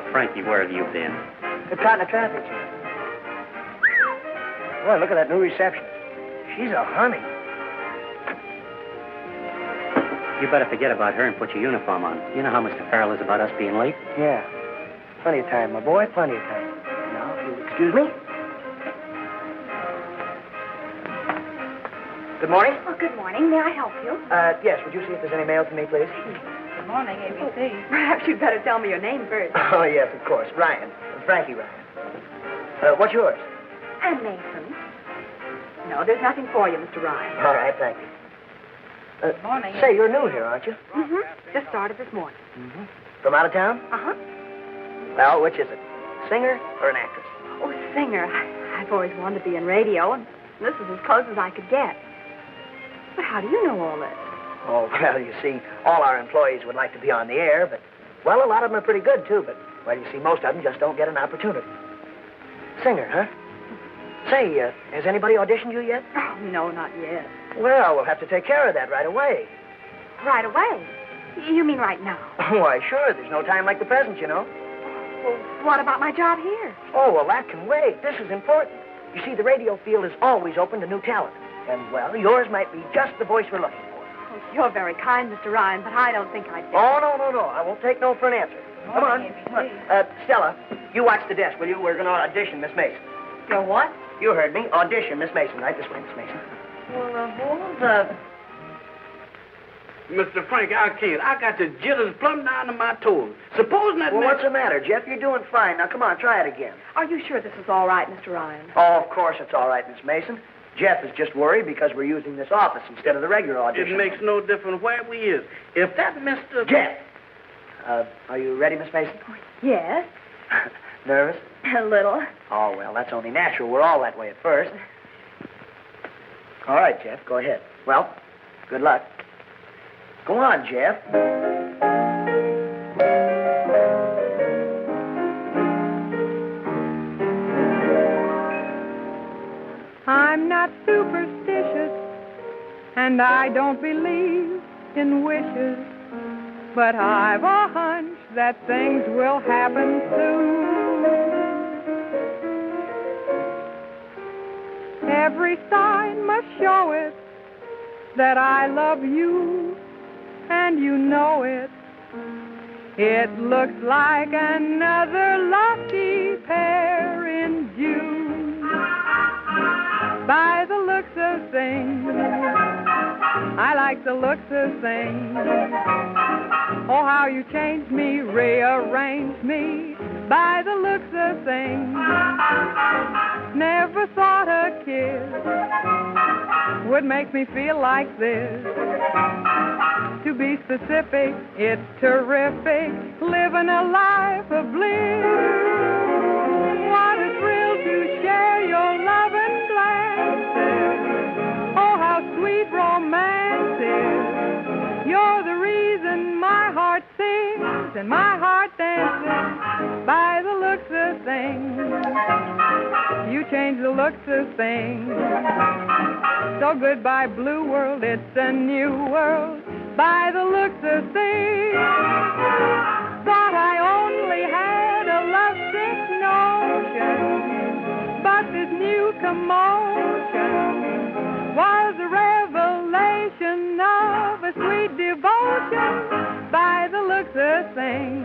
Now, Frankie, where have you been? Got caught in the traffic jam. Boy, look at that new receptionist. She's a honey. You better forget about her and put your uniform on. You know how Mr. Farrell is about us being late? Yeah. Plenty of time, my boy, plenty of time. Now, if you'll excuse me. Good morning. Oh, good morning. May I help you? Yes, would you see if there's any mail for me, please? Good morning, ABC. Perhaps you'd better tell me your name first. Oh, yes, of course. Ryan. Frankie Ryan. What's yours? Ann Mason. No, there's nothing for you, Mr. Ryan. All right, thank you. Good morning. Say, you're new here, aren't you? Mm-hmm. Just started this morning. Mm-hmm. From out of town? Uh-huh. Well, which is it? Singer or an actress? Oh, singer. I've always wanted to be in radio, and this is as close as I could get. But how do you know all this? Oh, well, you see, all our employees would like to be on the air, but, well, a lot of them are pretty good, too, but, well, you see, most of them just don't get an opportunity. Singer, huh? Say, has anybody auditioned you yet? Oh, no, not yet. Well, we'll have to take care of that right away. Right away? You mean right now? Why, sure, there's no time like the present, you know. Well, what about my job here? Oh, well, that can wait. This is important. You see, the radio field is always open to new talent. And, well, yours might be just the voice we're looking for. Oh, you're very kind, Mr. Ryan, but I don't think I'd do. Oh, no. I won't take no for an answer. Come on. Stella, you watch the desk, will you? We're going to audition Miss Mason. You're what? You heard me. Audition Miss Mason. Right this way, Miss Mason. Well, hold up. Mr. Frank, I can't. I got the jitters plumb down to my toes. Supposing that... Well, what's the matter, Jeff? You're doing fine. Now, come on, try it again. Are you sure this is all right, Mr. Ryan? Oh, of course it's all right, Miss Mason. Jeff is just worried because we're using this office instead of the regular audition. It makes no difference where we is. If that Mr... Jeff! Are you ready, Miss Mason? Yes. Nervous? A little. Oh, well, that's only natural. We're all that way at first. All right, Jeff, go ahead. Well, good luck. Go on, Jeff. I'm not superstitious, and I don't believe in wishes, but I've a hunch that things will happen soon. Every sign must show it that I love you, and you know it. It looks like another lucky pair in June. By the looks of things, I like the looks of things. Oh, how you changed me, rearranged me. By the looks of things, never thought a kiss would make me feel like this. To be specific, it's terrific, living a life of bliss. What a thrill to share your love and glances. Oh, how sweet romance is. You're the reason my heart sings and my heart dances. By the looks of things, you change the looks of things. So goodbye, blue world, it's a new world. By the looks of things, thought I only had a lovesick notion, but this new commotion was a revelation of a sweet devotion. By the looks of things,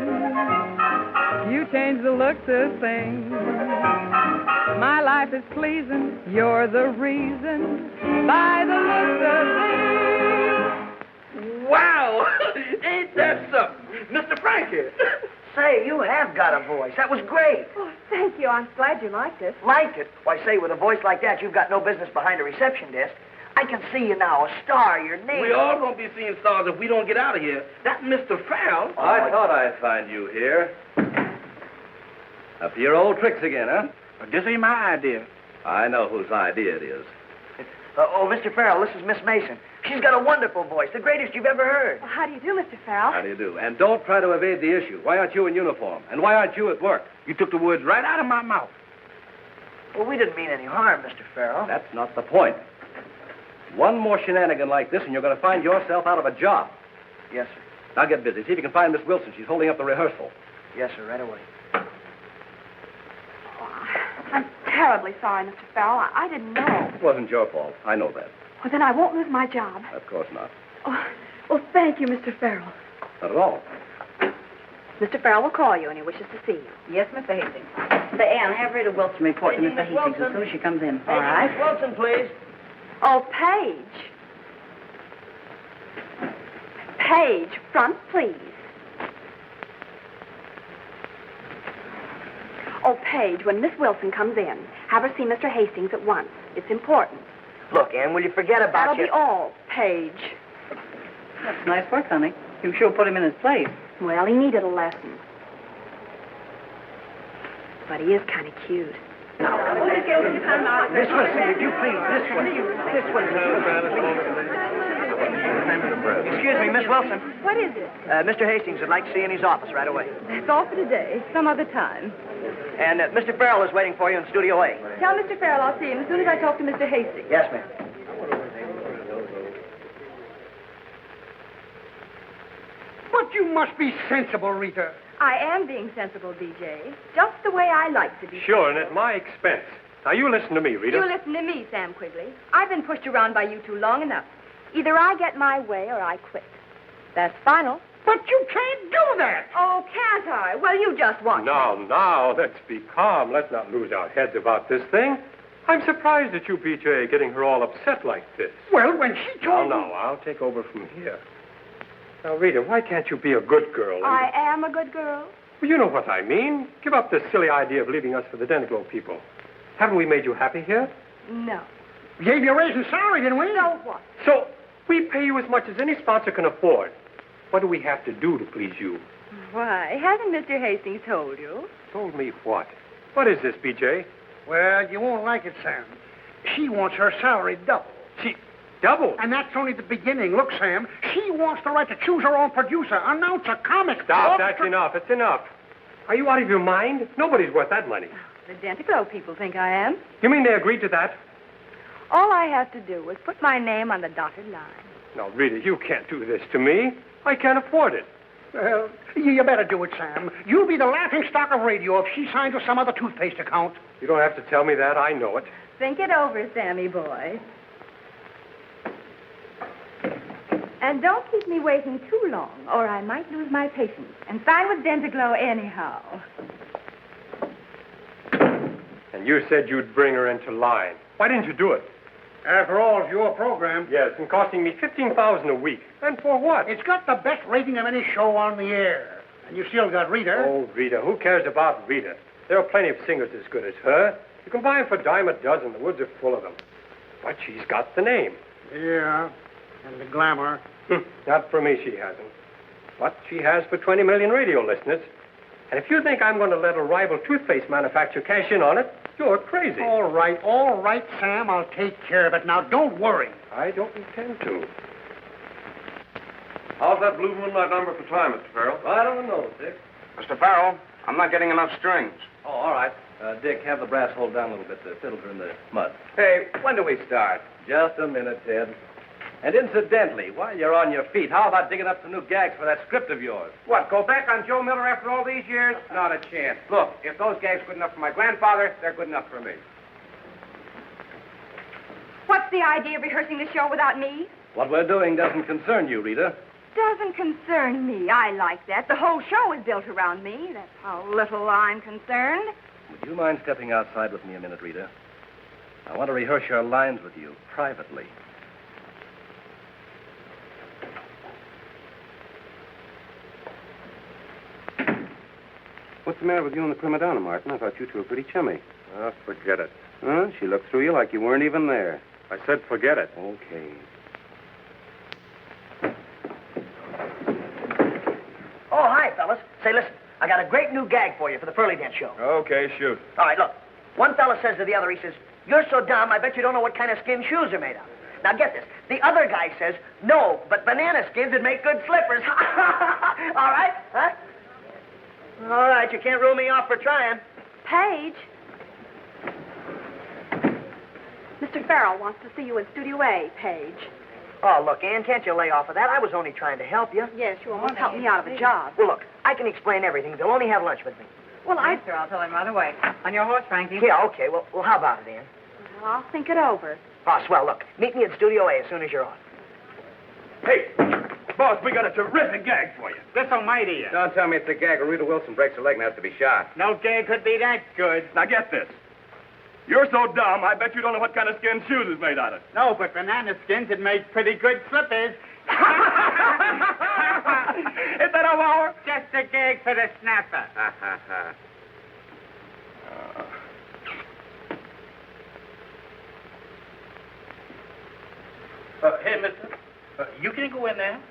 you change the looks of things. My life is pleasing, you're the reason. By the looks of things. Wow! Ain't that something? Mr. Frankie. Say, you have got a voice. That was great. Oh, thank you. I'm glad you liked it. Liked it? Why, say, with a voice like that, you've got no business behind a reception desk. I can see you now, a star, your name. We all gonna be seeing stars if we don't get out of here. That Mr. Farrell. I thought I'd find you here. Up to your old tricks again, huh? This ain't my idea. I know whose idea it is. Mr. Farrell, this is Miss Mason. She's got a wonderful voice, the greatest you've ever heard. Well, how do you do, Mr. Farrell? How do you do? And don't try to evade the issue. Why aren't you in uniform? And why aren't you at work? You took the words right out of my mouth. Well, we didn't mean any harm, Mr. Farrell. That's not the point. One more shenanigan like this, and you're going to find yourself out of a job. Yes, sir. Now get busy. See if you can find Miss Wilson. She's holding up the rehearsal. Yes, sir, right away. I'm terribly sorry, Mr. Farrell. I didn't know. It wasn't your fault. I know that. Well, then I won't lose my job. Of course not. Oh, well, thank you, Mr. Farrell. Not at all. Mr. Farrell will call you, and he wishes to see you. Yes, Mr. Hastings. Say, Ann, have Rita Wilson report to Hey, Mr. Miss Hastings as Wilson. soon as she comes in. Hey, Miss Wilson, please. Oh, Paige. Paige, front, please. Oh, Paige, when Miss Wilson comes in, have her see Mr. Hastings at once. It's important. Look, Ann, will you forget about That'll your... be all, Paige. That's nice work, honey. You sure put him in his place. Well, he needed a lesson. But he is kind of cute. Miss Wilson, would you please, this one. This one. Excuse me, Miss Wilson. What is it? Mr. Hastings would like to see you in his office right away. That's all for today. Some other time. And Mr. Farrell is waiting for you in Studio A. Tell Mr. Farrell I'll see him as soon as I talk to Mr. Hastings. Yes, ma'am. But you must be sensible, Rita. I am being sensible, BJ. Just the way I like to be. Sure, and at my expense. Now, you listen to me, Rita. You listen to me, Sam Quigley. I've been pushed around by you two long enough. Either I get my way or I quit. That's final. But you can't do that. Oh, can't I? Well, you just watch. Now, let's be calm. Let's not lose our heads about this thing. I'm surprised at you, BJ, getting her all upset like this. Well, when she told No, I'll take over from here. Now, Rita, why can't you be a good girl? I am a good girl. Well, you know what I mean. Give up this silly idea of leaving us for the Deniglow people. Haven't we made you happy here? No. me, gave you a raise in salary, didn't we? So what? So, we pay you as much as any sponsor can afford. What do we have to do to please you? Why, hasn't Mr. Hastings told you? Told me what? What is this, BJ? Well, you won't like it, Sam. She wants her salary double. Double? And that's only the beginning. Look, Sam, she wants the right to choose her own producer, announce a comic. Stop, that's enough. It's enough. Are you out of your mind? Nobody's worth that money. The Denticlo people think I am. You mean they agreed to that? All I have to do is put my name on the dotted line. No, Rita, you can't do this to me. I can't afford it. Well, you better do it, Sam. You'll be the laughing stock of radio if she signs with some other toothpaste account. You don't have to tell me that. I know it. Think it over, Sammy boy. And don't keep me waiting too long, or I might lose my patience and sign with Dentiglow anyhow. And you said you'd bring her into line. Why didn't you do it? After all, it's your program. Yes, and costing me $15,000 a week. And for what? It's got the best rating of any show on the air. And you still got Rita. Oh, Rita. Who cares about Rita? There are plenty of singers as good as her. You can buy them for a dime a dozen. The woods are full of them. But she's got the name. Yeah, and the glamour. Not for me, she hasn't. But she has for 20 million radio listeners. And if you think I'm going to let a rival toothpaste manufacturer cash in on it, you're crazy. All right, Sam. I'll take care of it. Now, don't worry. I don't intend to. How's that Blue Moonlight number for time, Mr. Farrell? I don't know, Dick. Mr. Farrell, I'm not getting enough strings. Oh, all right. Dick, have the brass hold down a little bit. The fiddles are in the mud. Hey, when do we start? Just a minute, Ted. And incidentally, while you're on your feet, how about digging up some new gags for that script of yours? What, go back on Joe Miller after all these years? Not a chance. Look, if those gags are good enough for my grandfather, they're good enough for me. What's the idea of rehearsing the show without me? What we're doing doesn't concern you, Rita. Doesn't concern me. I like that. The whole show is built around me. That's how little I'm concerned. Would you mind stepping outside with me a minute, Rita? I want to rehearse your lines with you privately. What's the matter with you and the prima donna, Martin? I thought you two were pretty chummy. Oh, forget it. Huh? She looked through you like you weren't even there. I said forget it. Okay. Oh, hi, fellas. Say, listen, I got a great new gag for you for the Pearly Dent show. Okay, shoot. All right, look. One fella says to the other, he says, "You're so dumb, I bet you don't know what kind of skin shoes are made of." Now, get this. The other guy says, "No, but banana skins would make good slippers." All right? Huh? All right, you can't rule me off for trying. Paige. Mr. Farrell wants to see you in Studio A, Paige. Oh, look, Ann, can't you lay off of that? I was only trying to help you. Yes, you almost helped me out of a job. Well, look, I can explain everything. They'll only have lunch with me. Well, Yes, sir, I'll tell him right away. On your horse, Frankie. Yeah, okay. Well, how about it, Ann? Well, I'll think it over. Oh, swell. Look, meet me at Studio A as soon as you're on. Hey, boss, we got a terrific gag for you. This almighty. Don't tell me it's a gag or Rita Wilson breaks her leg and has to be shot. No gag could be that good. Now get this. You're so dumb, I bet you don't know what kind of skin shoes is made out of. No, but banana skins would make pretty good slippers. Is that a hour? Just a gag for the snapper. Ha, ha, ha. Hey, mister, you can't go in there.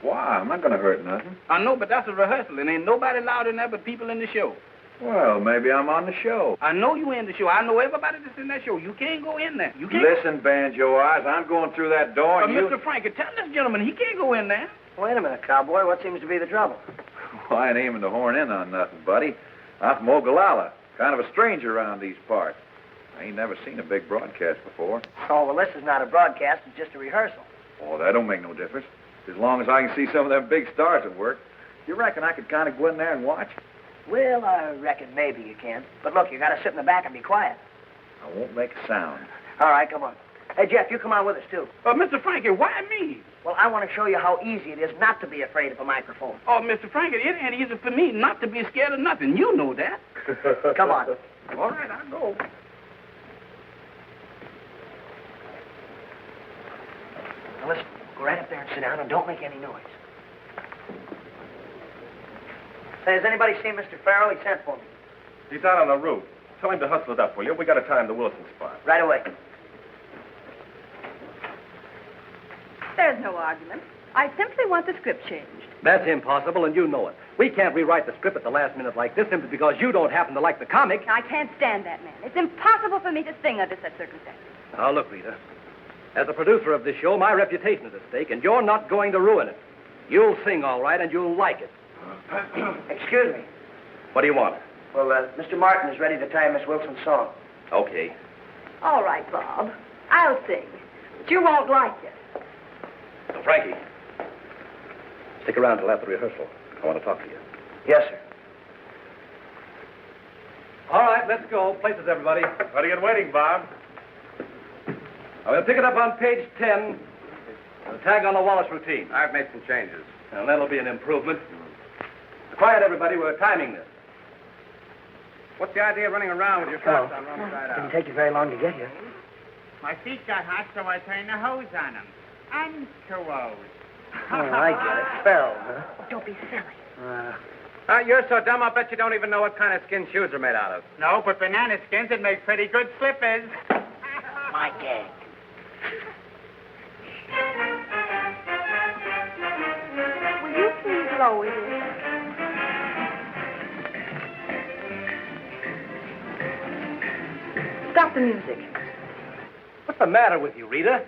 Why? I'm not going to hurt nothing. I know, but that's a rehearsal, and ain't nobody allowed in there but people in the show. Well, maybe I'm on the show. I know you in the show. I know everybody that's in that show. You can't go in there. You can't. Listen, Banjo Eyes, I'm going through that door and you... Mr. Frankie, tell this gentleman he can't go in there. Wait a minute, cowboy. What seems to be the trouble? Well, I ain't aiming to horn in on nothing, buddy. I'm from Ogallala, kind of a stranger around these parts. I ain't never seen a big broadcast before. Oh, well, this is not a broadcast. It's just a rehearsal. Oh, that don't make no difference. As long as I can see some of them big stars at work. You reckon I could kind of go in there and watch? Well, I reckon maybe you can. But look, you got to sit in the back and be quiet. I won't make a sound. All right, come on. Hey, Jeff, you come on with us, too. Mr. Frankie, why me? Well, I want to show you how easy it is not to be afraid of a microphone. Oh, Mr. Frankie, it ain't easy for me not to be scared of nothing. You know that. Come on. All right, I'll go. Now, listen, go right up there and sit down and don't make any noise. Say, has anybody seen Mr. Farrell? He sent for me. He's out on the roof. Tell him to hustle it up, will you? We got to time the Wilson spot. Right away. There's no argument. I simply want the script changed. That's impossible, and you know it. We can't rewrite the script at the last minute like this simply because you don't happen to like the comic. I can't stand that man. It's impossible for me to sing under such circumstances. Now, look, Rita. As a producer of this show, my reputation is at stake, and you're not going to ruin it. You'll sing all right, and you'll like it. Excuse me. What do you want? Well, Mr. Martin is ready to time Miss Wilson's song. Okay. All right, Bob. I'll sing. But you won't like it. So, Frankie, stick around till after rehearsal. I want to talk to you. Yes, sir. All right, let's go. Places, everybody. What are you waiting, Bob? I'm going to pick it up on page 10. And tag on the Wallace routine. I've made some changes. And that'll be an improvement. Quiet, everybody. We're timing this. What's the idea of running around with your socks on wrong side Didn't out? take you very long to get here. My feet got hot, so I turned the hose on them. And too old. Oh, I get it. Fell, huh? Don't be silly. You're so dumb, I bet you don't even know what kind of skin shoes are made out of. No, but banana skins would make pretty good slippers. My gag. Will you please lower this? Stop the music. What's the matter with you, Rita?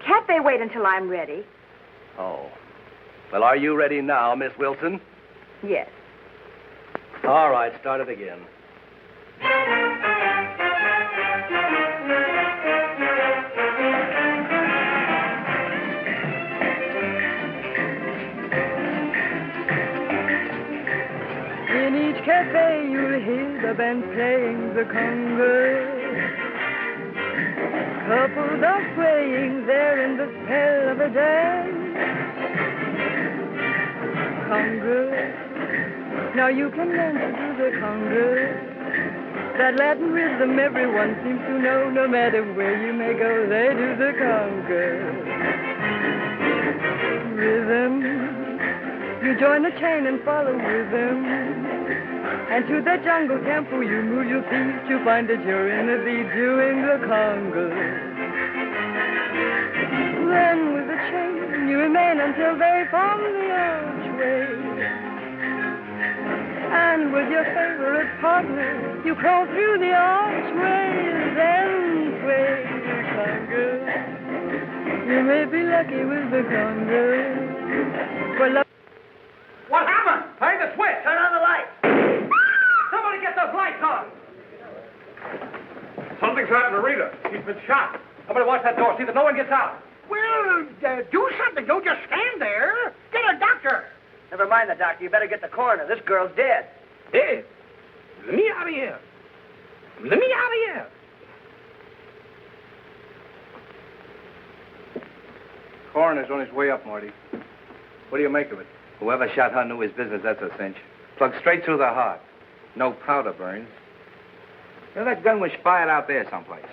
Can't they wait until I'm ready? Oh. Well, are you ready now, Miss Wilson? Yes. All right, start it again. In each cafe you'll hear the band playing the conga. Couples are swaying there in the spell of a dance. Conga. Now you can learn to do the conga. That Latin rhythm everyone seems to know. No matter where you may go, they do the conga. Rhythm. You join the chain and follow rhythm. And to the jungle tempo you move your feet. You find that you're in the beat doing the conga. Then with the chain you remain until they form the archway. And with your favorite partner you crawl through the archway. Then sway the conga. You may be lucky with the conga. For love. What happened? Play the switch. Turn on the light. Somebody get those lights on. Something's happened to Rita. She's been shot. Somebody watch that door. See that no one gets out. Well, do something. Don't just stand there. Get a doctor. Never mind the doctor. You better get the coroner. This girl's dead. Dead? Let me out of here. Let me out of here. Coroner's on his way up, Marty. What do you make of it? Whoever shot her knew his business, that's a cinch. Plugged straight through the heart. No powder burns. Now, that gun was fired out there someplace.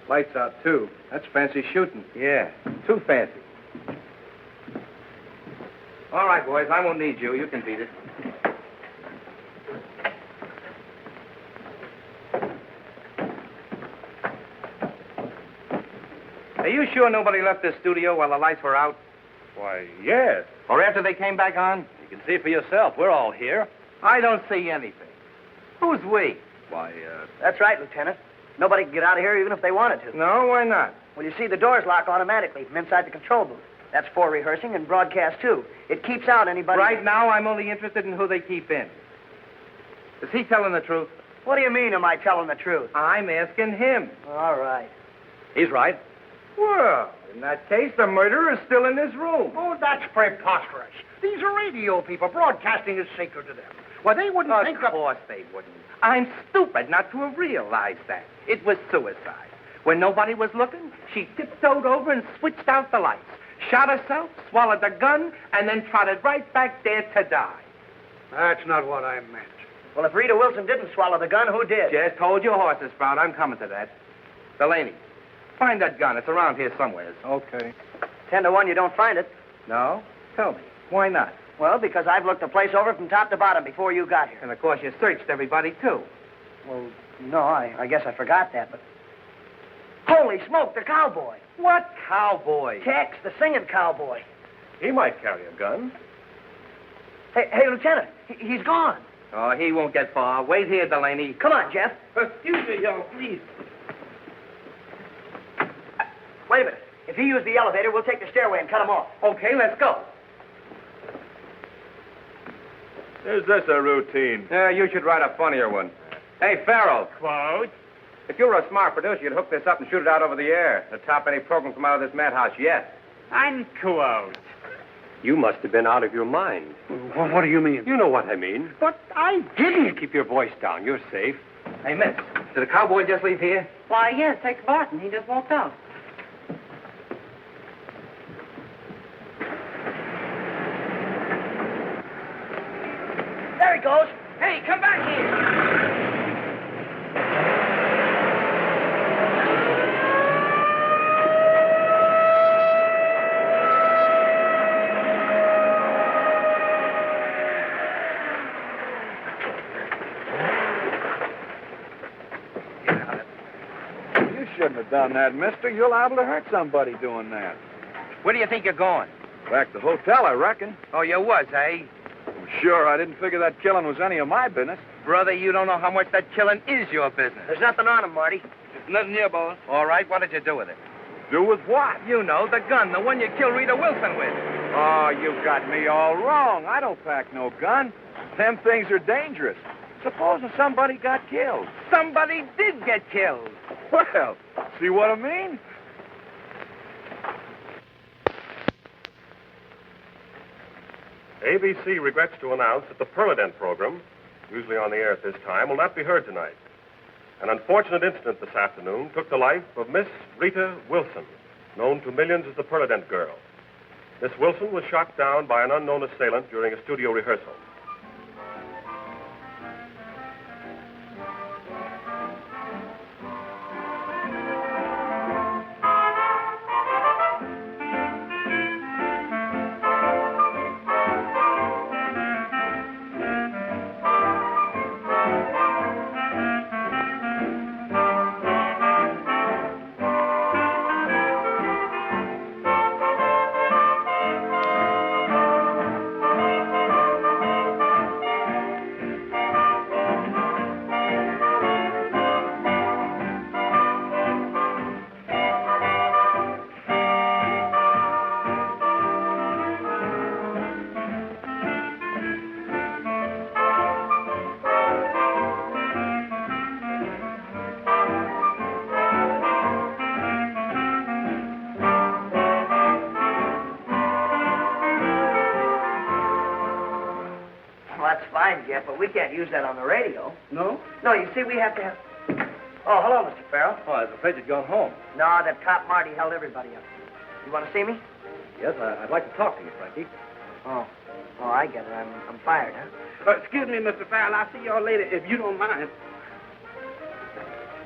Lights out, too. That's fancy shooting. Yeah, too fancy. All right, boys, I won't need you. You can beat it. Are you sure nobody left the studio while the lights were out? Why, yes. Or after they came back on? You can see for yourself. We're all here. I don't see anything. Who's we? Why, That's right, Lieutenant. Nobody can get out of here even if they wanted to. No, why not? Well, you see, the doors lock automatically from inside the control booth. That's for rehearsing and broadcast, too. It keeps out anybody... Right now, I'm only interested in who they keep in. Is he telling the truth? What do you mean, am I telling the truth? I'm asking him. All right. he's right. Well, in that case, the murderer is still in this room. Oh, that's preposterous. These are radio people. Broadcasting is sacred to them. Well, they wouldn't think Of course they wouldn't. I'm stupid not to have realized that. It was suicide. When nobody was looking, she tiptoed over and switched out the lights, shot herself, swallowed the gun, and then trotted right back there to die. That's not what I meant. Well, if Rita Wilson didn't swallow the gun, who did? Just hold your horses, Sprout. I'm coming to that. Delaney, find that gun. It's around here somewhere. Okay. 10 to 1 you don't find it. No? Tell me. Why not? Well, because I've looked the place over from top to bottom before you got here. And, of course, you searched everybody, too. Well, no, I guess I forgot that, but... Holy smoke, the cowboy. What cowboy? Tex, the singing cowboy. He might carry a gun. Hey, Lieutenant, he's gone. Oh, he won't get far. Wait here, Delaney. Come on, Jeff. Excuse me, young, please. Wait a minute. If he used the elevator, we'll take the stairway and cut him off. Okay, let's go. Is this a routine? Yeah, you should write a funnier one. Hey, Farrell. Quote? If you were a smart producer, you'd hook this up and shoot it out over the air to top any program from out of this madhouse yet. Unquote. You must have been out of your mind. What do you mean? You know what I mean. But I didn't. Keep your voice down. You're safe. Hey, miss, did the cowboy just leave here? Why, yes, Tex Barton. He just walked out. There he goes. Hey, come back here. You shouldn't have done that, mister. You're liable to hurt somebody doing that. Where do you think you're going? Back to the hotel, I reckon. Oh, you was, eh? Sure, I didn't figure that killing was any of my business. Brother, you don't know how much that killing is your business. There's nothing on him, Marty. There's nothing here, boss. All right, what did you do with it? Do with what? You know, the gun, the one you killed Rita Wilson with. Oh, you got me all wrong. I don't pack no gun. Them things are dangerous. Supposing somebody got killed. Somebody did get killed. Well, see what I mean? ABC regrets to announce that the Perlodent program, usually on the air at this time, will not be heard tonight. An unfortunate incident this afternoon took the life of Miss Rita Wilson, known to millions as the Perlodent Girl. Miss Wilson was shot down by an unknown assailant during a studio rehearsal. fine, Jeff, but we can't use that on the radio. No? No, you see, we have to have... Oh, hello, Mr. Farrell. Oh, I was afraid you'd gone home. No, that cop Marty held everybody up. You want to see me? Yes, I'd like to talk to you, Frankie. Oh, I get it. I'm fired, huh? Excuse me, Mr. Farrell. I'll see y'all later if you don't mind.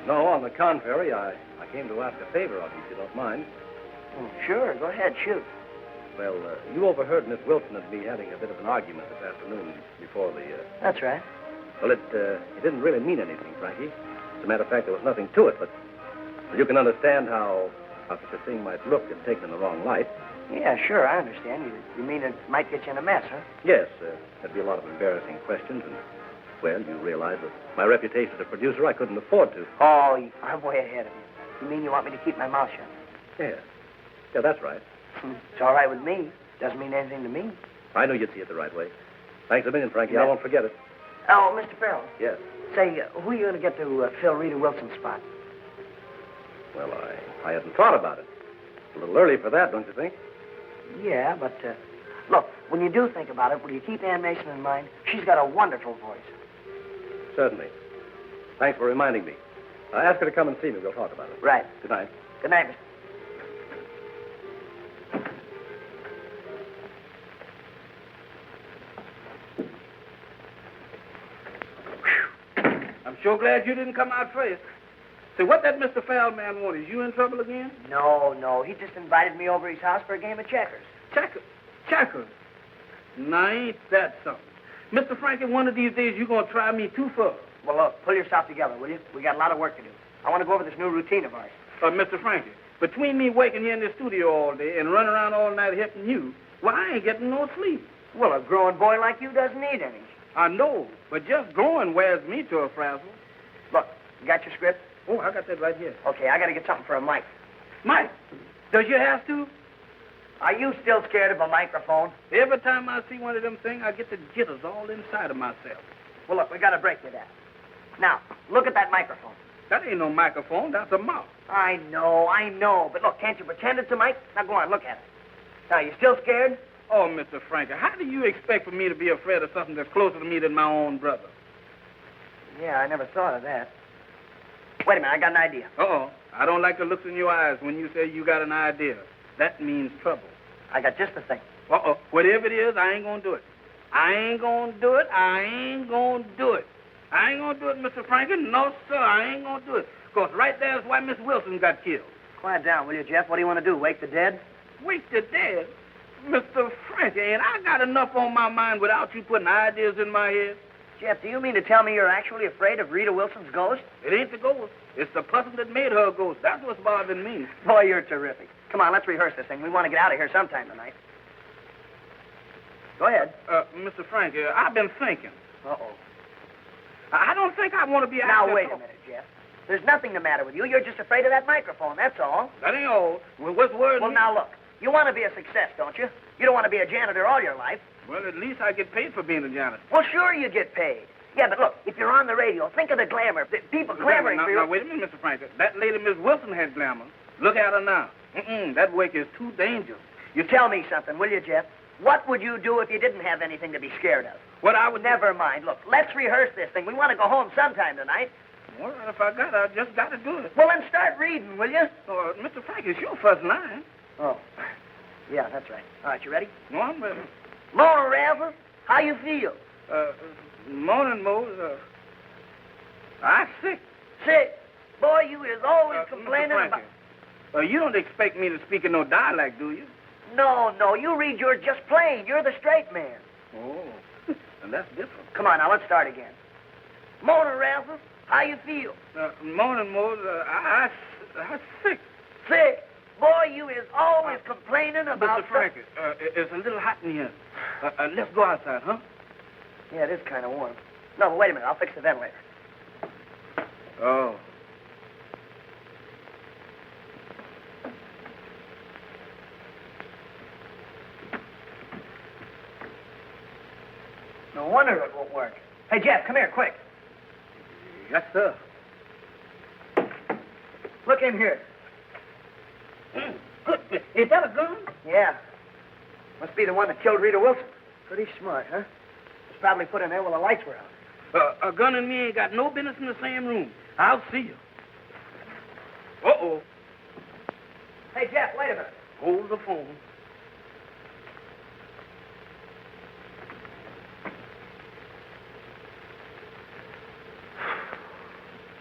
No, on the contrary, I came to ask a favor of you, if you don't mind. Oh, sure, go ahead, shoot. Well, you overheard Miss Wilson and me having a bit of an argument this afternoon before the... That's right. Well, it didn't really mean anything, Frankie. As a matter of fact, there was nothing to it, but you can understand how such a thing might look if taken in the wrong light. Yeah, sure, I understand. You mean it might get you in a mess, huh? Yes, there'd be a lot of embarrassing questions, and, well, you realize that my reputation as a producer, I couldn't afford to. Oh, I'm way ahead of you. You mean you want me to keep my mouth shut? Yeah. Yeah, that's right. It's all right with me. Doesn't mean anything to me. I knew you'd see it the right way. Thanks a million, Frankie. Yeah. I won't forget it. Oh, Mr. Farrell. Yes. Say, who are you going to get to fill Rita Wilson's spot? Well, I hadn't thought about it. It's a little early for that, don't you think? Yeah, but, look, when you do think about it, will you keep Ann Mason in mind? She's got a wonderful voice. Certainly. Thanks for reminding me. Ask her to come and see me. We'll talk about it. Right. Good night. Good night, Mr. I'm sure glad you didn't come out first. Say, what that Mr. Farrell man want? Is you in trouble again? No. He just invited me over his house for a game of checkers. Checkers? Now, ain't that something? Mr. Frankie, one of these days you're going to try me too far. Well, look, pull yourself together, will you? We got a lot of work to do. I want to go over this new routine of ours. Mr. Frankie, between me waking here in the studio all day and running around all night helping you, well, I ain't getting no sleep. Well, a growing boy like you doesn't need any. I know, but just growing wears me to a frazzle. Look, you got your script? Oh, I got that right here. Okay, I got to get something for a mic. Mike, does you have to? Are you still scared of a microphone? Every time I see one of them things, I get the jitters all inside of myself. Well, look, we got to break you that. Now, look at that microphone. That ain't no microphone. That's a mouth. I know. But look, can't you pretend it's a mic? Now, go on, look at it. Now, you still scared? Oh, Mr. Frankie, how do you expect for me to be afraid of something that's closer to me than my own brother? Yeah, I never thought of that. Wait a minute, I got an idea. Uh-oh. I don't like the looks in your eyes when you say you got an idea. That means trouble. I got just the thing. Uh-oh. Whatever it is, I ain't gonna do it. I ain't gonna do it, Mr. Frankie. No, sir, I ain't gonna do it. Because right there's why Miss Wilson got killed. Quiet down, will you, Jeff? What do you want to do, wake the dead? Wake the dead? Mr. Frankie, ain't I got enough on my mind without you putting ideas in my head? Jeff, do you mean to tell me you're actually afraid of Rita Wilson's ghost? It ain't the ghost. It's the person that made her a ghost. That's what's bothering me. Boy, you're terrific. Come on, let's rehearse this thing. We want to get out of here sometime tonight. Go ahead. Mr. Frankie, I've been thinking. Uh-oh. I don't think I want to be... Now, wait a minute, Jeff. There's nothing the matter with you. You're just afraid of that microphone, that's all. That ain't all. Well, what's worrying Well, me? now, look. You want to be a success, don't you? You don't want to be a janitor all your life. Well, at least I get paid for being a janitor. Well, sure you get paid. Yeah, but look, if you're on the radio, think of the glamour. The people clamoring for you. Now, wait a minute, Mr. Frankie. That lady, Miss Wilson, had glamour. Look at her now. That work is too dangerous. You tell me something, will you, Jeff? What would you do if you didn't have anything to be scared of? What I would... Never mind. Look, let's rehearse this thing. We want to go home sometime tonight. All right, if I got it, I just got to do it. Well, then start reading, will you? Mr. Frankie, it's your first line. Oh. Yeah, that's right. All right, you ready? No, I'm ready. Morning, Razzle. How you feel? Morning, Mose. I'm sick. Sick? Boy, you is always complaining Mr. about... Frankie, you don't expect me to speak in no dialect, do you? No, you read yours just plain. You're the straight man. Oh, and that's different. Come on, now, let's start again. Morning, Razzle. How you feel? Morning, Mose. I'm sick. Sick? Boy, you is always complaining about... Mr. Frankie, it's a little hot in here. Let's go outside, huh? Yeah, it is kind of warm. No, but wait a minute. I'll fix the ventilator. Oh. No wonder it won't work. Hey, Jeff, come here, quick. Yes, sir. Look in here. Good. Is that a gun? Yeah. Must be the one that killed Rita Wilson. Pretty smart, huh? probably put in there while the lights were out. A gun and me ain't got no business in the same room. I'll see you. Uh-oh. Hey, Jeff, wait a minute. Hold the phone.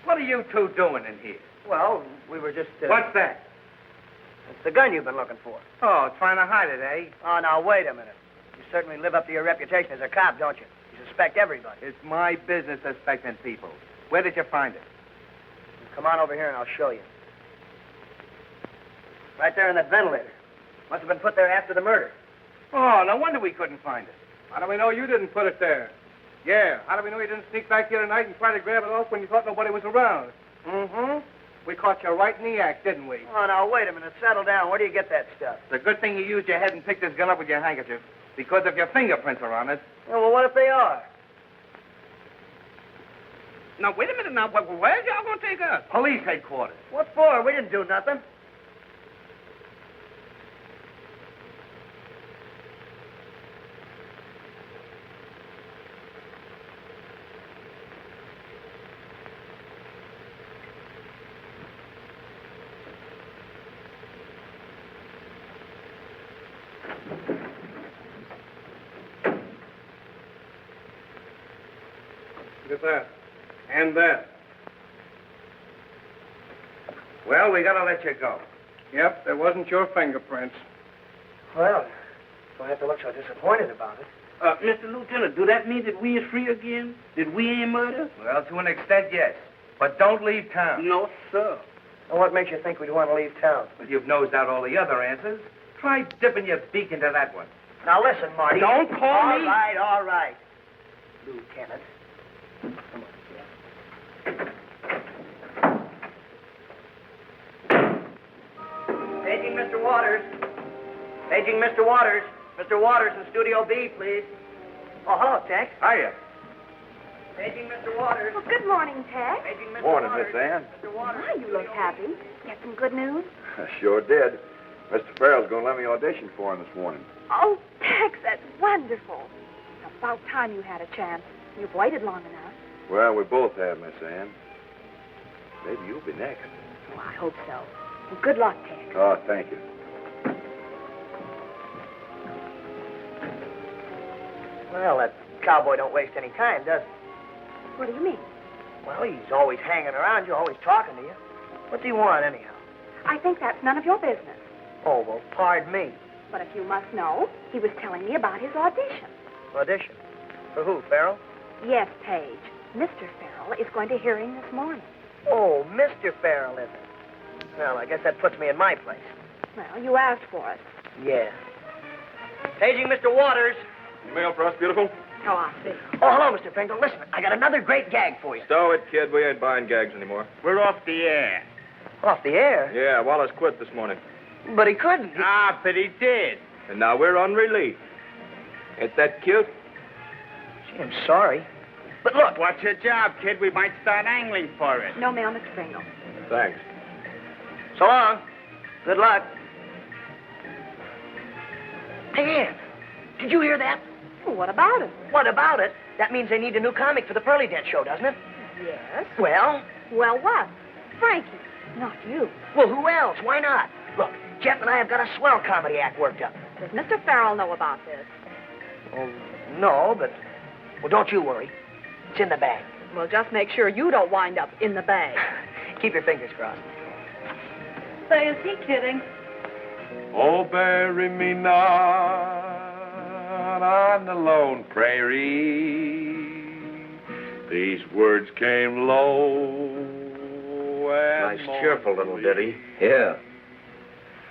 What are you two doing in here? Well, we were just... What's that? It's the gun you've been looking for. Oh, trying to hide it, eh? Oh, now, wait a minute. You certainly live up to your reputation as a cop, don't you? You suspect everybody. It's my business suspecting people. Where did you find it? Come on over here and I'll show you. Right there in that ventilator. Must have been put there after the murder. Oh, no wonder we couldn't find it. How do we know you didn't put it there? Yeah, how do we know you didn't sneak back here tonight and try to grab it off when you thought nobody was around? Mm-hmm. We caught you right in the act, didn't we? Oh, now, wait a minute. Settle down. Where do you get that stuff? It's a good thing you used your head and picked this gun up with your handkerchief. Because if your fingerprints are on it... Oh, well, what if they are? Now, wait a minute now. Where's y'all going to take us? Police headquarters. What for? We didn't do nothing. Look at that. And that. Well, we gotta let you go. Yep, there wasn't your fingerprints. Well, don't have to look so disappointed about it. Mr. Lieutenant, do that mean that we is free again? That we ain't murdered? Well, to an extent, yes. But don't leave town. No, sir. Well, what makes you think we'd want to leave town? Well, you've nosed out all the other answers. Try dipping your beak into that one. Now, listen, Marty. Don't call me. All right. Lieutenant. Come on, Paging Mr. Waters. Paging Mr. Waters. Mr. Waters in Studio B, please. Oh, hello, Tex. Hiya. Paging Mr. Waters. Well, good morning, Tex. Paging Mr. Morning, Waters. Miss Ann. Mr. Waters. Why, you look happy. Get some good news? I sure did. Mr. Farrell's going to let me audition for him this morning. Oh, Tex, that's wonderful. It's about time you had a chance. You've waited long enough. Well, we both have, Miss Ann. Maybe you'll be next. Oh, I hope so. Well, good luck, Tex. Oh, thank you. Well, that cowboy don't waste any time, does he? What do you mean? Well, he's always hanging around you, always talking to you. What's he want, anyhow? I think that's none of your business. Oh, well, pardon me. But if you must know, he was telling me about his audition. Audition? For who, Farrell? Yes, Paige. Mr. Farrell is going to hearing this morning. Oh, Mr. Farrell, is it? Well, I guess that puts me in my place. Well, you asked for it. Yeah. Paging Mr. Waters. You mail for us, beautiful? Oh, I see. Oh, hello, Mr. Pringle. Listen, I got another great gag for you. Stow it, kid. We ain't buying gags anymore. We're off the air. Off the air? Yeah, Wallace quit this morning. But he couldn't. Ah, but he did. And now we're on relief. Ain't that cute? Gee, I'm sorry. But look. What's your job, kid? We might start angling for it. No mail, Mr. Pringle. Thanks. So long. Good luck. Hey, Ann, did you hear that? Well, what about it? What about it? That means they need a new comic for the Pearly Dent show, doesn't it? Yes. Well? Well, what? Frankie. Not you. Well, who else? Why not? Look, Jeff and I have got a swell comedy act worked up. Does Mr. Farrell know about this? Oh, no, but... Well, don't you worry. It's in the bag. Well, just make sure you don't wind up in the bag. Keep your fingers crossed. Say, is he kidding? Oh, bury me not on the lone prairie. These words came low and Nice, cheerful little ditty. Yeah.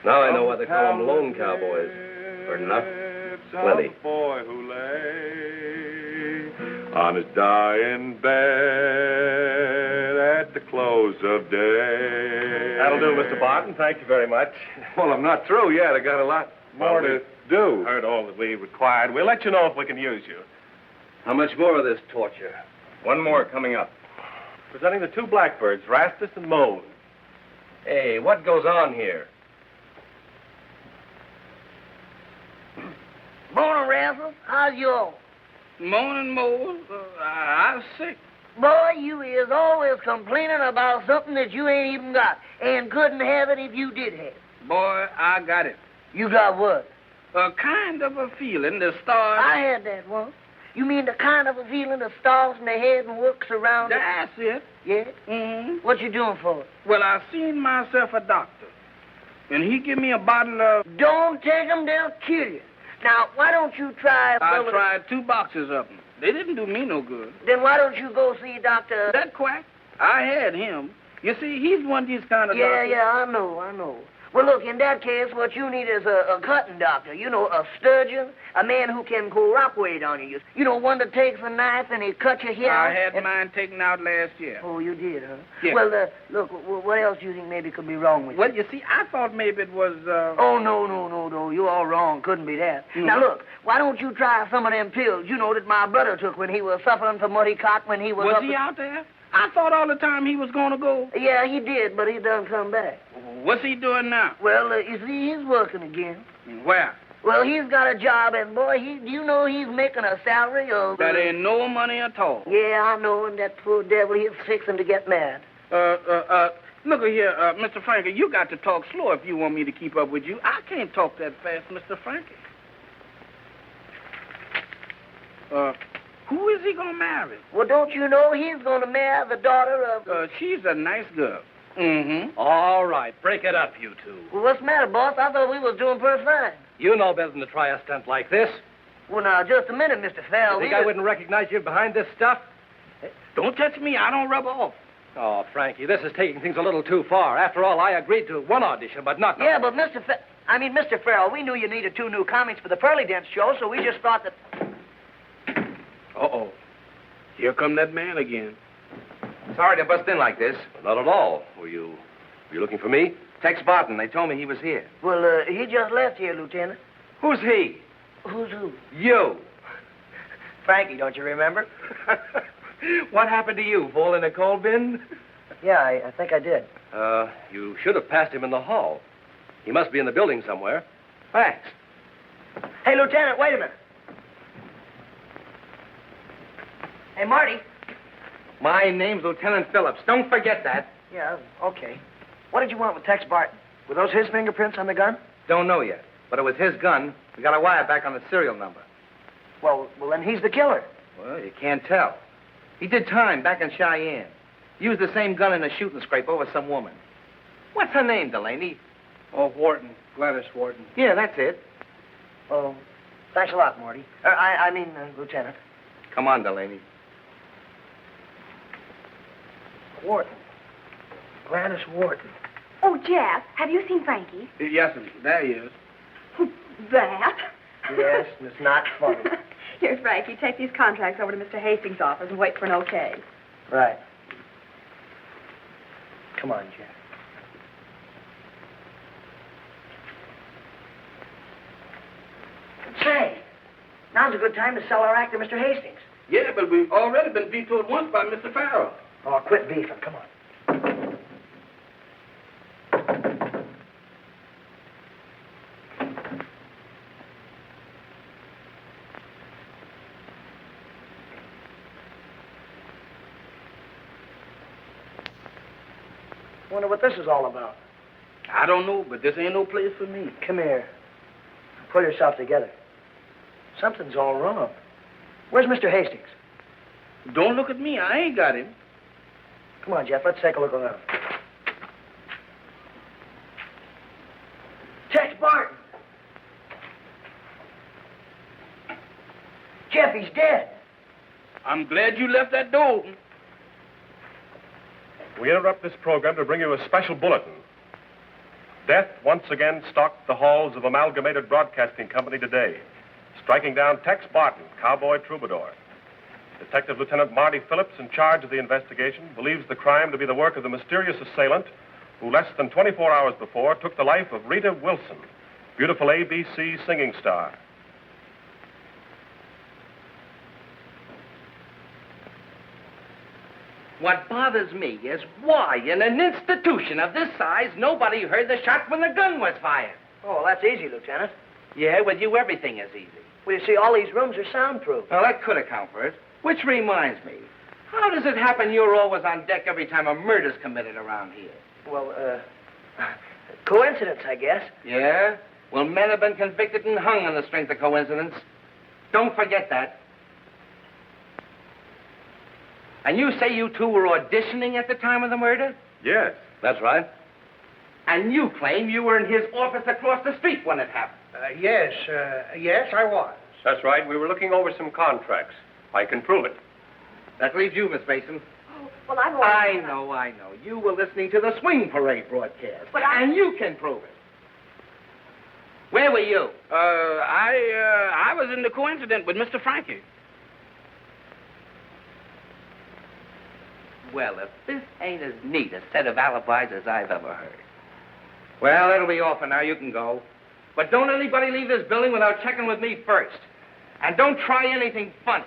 Now I know why they call them lone cowboys. Heard enough? Plenty. The boy who lay on his dying bed at the close of day. That'll do, Mr. Barton. Thank you very much. Well, I'm not through yet. I got a lot more to do. Heard all that we required. We'll let you know if we can use you. How much more of this torture? One more coming up. Presenting the two blackbirds, Rastus and Moan. Hey, what goes on here? Morning, Razzle. How's you all? Morning, Mose. I'm sick. Boy, you is always complaining about something that you ain't even got and couldn't have it if you did have it. Boy, I got it. You got what? A kind of a feeling the stars... I had that once. You mean the kind of a feeling the stars in the head and works around That's it. Yeah? Mm-hmm. What you doing for it? Well, I seen myself a doctor, and he give me a bottle of... Don't take 'em, they'll kill you. Now, why don't you try... I tried 2 boxes of them. They didn't do me no good. Then why don't you go see Dr... That quack? I had him. You see, he's one of these kind of doctors. Yeah, I know. Well, look, in that case, what you need is a cutting doctor. You know, a sturgeon, a man who can cooperate on you. You know, one that takes a knife and he cuts your hair. I had mine taken out last year. Oh, you did, huh? Yeah. Well, look, what else do you think maybe could be wrong with you? Well, you see, I thought maybe it was, Oh, no. You're all wrong. Couldn't be that. Mm. Now, look, why don't you try some of them pills, you know, that my brother took when he was suffering from what he caught when he was Was up he out there? I thought all the time he was going to go. Yeah, he did, but he done come back. What's he doing now? Well, you see, he's working again. Where? Well, he's got a job, and boy, do you know he's making a salary of... That ain't no money at all. Yeah, I know, and that poor devil, he's fixing to get mad. Look here, Mr. Frankie, you got to talk slow if you want me to keep up with you. I can't talk that fast, Mr. Frankie. Who is he gonna marry? Well, don't you know he's gonna marry the daughter of... She's a nice girl. Mm-hmm. All right, break it up, you two. Well, what's the matter, boss? I thought we was doing pretty fine. You know better than to try a stunt like this. Well, now, just a minute, Mr. Farrell. You think I wouldn't recognize you behind this stuff? Don't touch me. I don't rub off. Oh, Frankie, this is taking things a little too far. After all, I agreed to one audition, but not... Yeah, but Mr. Farrell, we knew you needed 2 new comics for the Pearly Dance show, so we just thought that... Uh-oh. Here come that man again. Sorry to bust in like this. Not at all. Were you looking for me? Tex Barton, they told me he was here. Well, he just left here, Lieutenant. Who's he? Who's who? You. Frankie, don't you remember? What happened to you? Fall in a coal bin? Yeah, I think I did. You should have passed him in the hall. He must be in the building somewhere. Thanks. Hey, Lieutenant, wait a minute. Hey, Marty. My name's Lieutenant Phillips. Don't forget that. Yeah, okay. What did you want with Tex Barton? Were those his fingerprints on the gun? Don't know yet, but it was his gun. We got a wire back on the serial number. Well, then he's the killer. Well, you can't tell. He did time back in Cheyenne. Used the same gun in a shooting scrape over some woman. What's her name, Delaney? Oh, Wharton. Gladys Wharton. Yeah, that's it. Oh, thanks a lot, Marty. Lieutenant. Come on, Delaney. Wharton. Gladys Wharton. Oh, Jeff, have you seen Frankie? Yes, there he is. That? Yes, it's not funny. Here, Frankie, take these contracts over to Mr. Hastings' office and wait for an okay. Right. Come on, Jeff. Say, now's a good time to sell our act to Mr. Hastings. Yeah, but we've already been vetoed once by Mr. Farrell. Oh, quit beefing. Come on. Wonder what this is all about. I don't know, but this ain't no place for me. Come here. Pull yourself together. Something's all wrong. Where's Mr. Hastings? Don't look at me. I ain't got him. Come on, Jeff. Let's take a look around. Tex Barton. Jeff, he's dead. I'm glad you left that door open. We interrupt this program to bring you a special bulletin. Death once again stalked the halls of Amalgamated Broadcasting Company today, striking down Tex Barton, cowboy troubadour. Detective Lieutenant Marty Phillips, in charge of the investigation, believes the crime to be the work of the mysterious assailant who less than 24 hours before took the life of Rita Wilson, beautiful ABC singing star. What bothers me is why, in an institution of this size, nobody heard the shot when the gun was fired. Oh, well, that's easy, Lieutenant. Yeah, with you, everything is easy. Well, you see, all these rooms are soundproof. Well, that could account for it. Which reminds me, how does it happen you're always on deck every time a murder's committed around here? Well, coincidence, I guess. Yeah? Well, men have been convicted and hung on the strength of coincidence. Don't forget that. And you say you two were auditioning at the time of the murder? Yes, that's right. And you claim you were in his office across the street when it happened? Yes, I was. That's right. We were looking over some contracts. I can prove it. That leaves you, Miss Mason. Oh, well, I'm all I know. You were listening to the swing parade broadcast. But And you can prove it. Where were you? I was in the coincidence with Mr. Frankie. Well, if this ain't as neat a set of alibis as I've ever heard. Well, that'll be all for now. You can go. But don't anybody leave this building without checking with me first. And don't try anything funny.